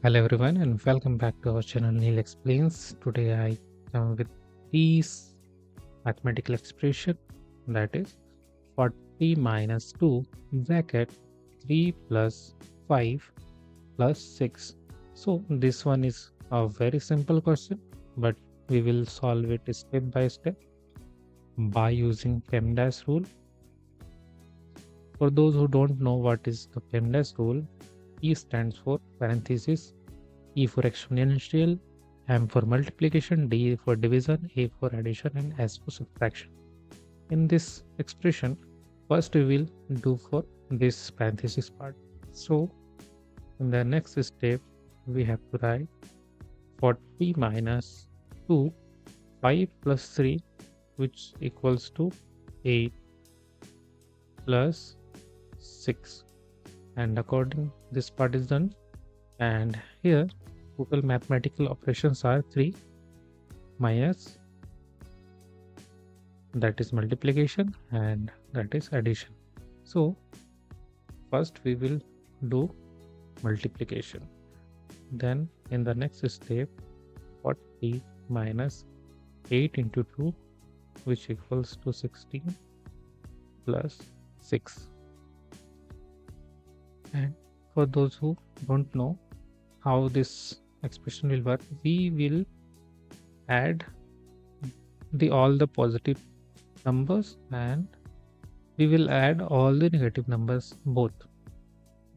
Hello everyone and welcome back to our channel Neil Explains. Today I come with this mathematical expression, that is 40 minus 2 bracket 3 plus 5 plus 6. So this one is a very simple question, but we will solve it step by step by using PEMDAS rule. For those who don't know what is the PEMDAS rule, E stands for parenthesis, E for exponential, M for multiplication, D for division, A for addition, and S for subtraction. In this expression, first we will do for this parenthesis part. So, in the next step, we have to write 40 minus 2, 5 plus 3, which equals to 8 plus 6. And according this part is done. And here total mathematical operations are 3 minus, that is multiplication, and that is addition. So first we will do multiplication. Then in the next step, 40 minus 8 into 2, which equals to 16 plus 6. And for those who don't know how this expression will work, we will add all the positive numbers and we will add all the negative numbers both.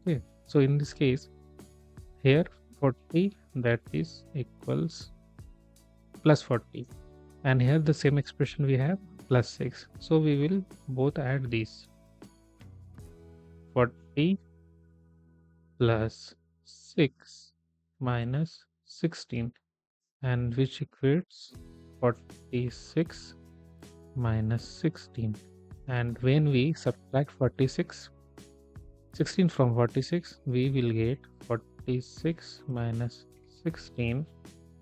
Okay, so in this case here 40, that is equals plus 40, and here the same expression we have plus 6. So we will both add these 40 plus 6 minus 16, and which equates 46 minus 16. And when we subtract 16 from 46, we will get 46 minus 16,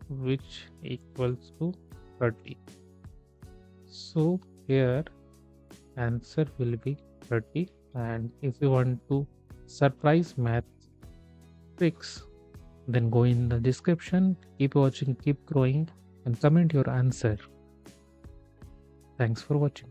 which equals to 30. So here answer will be 30. And if you want to surprise math tricks, then go in the description. Keep watching, keep growing, and comment your answer. Thanks for watching.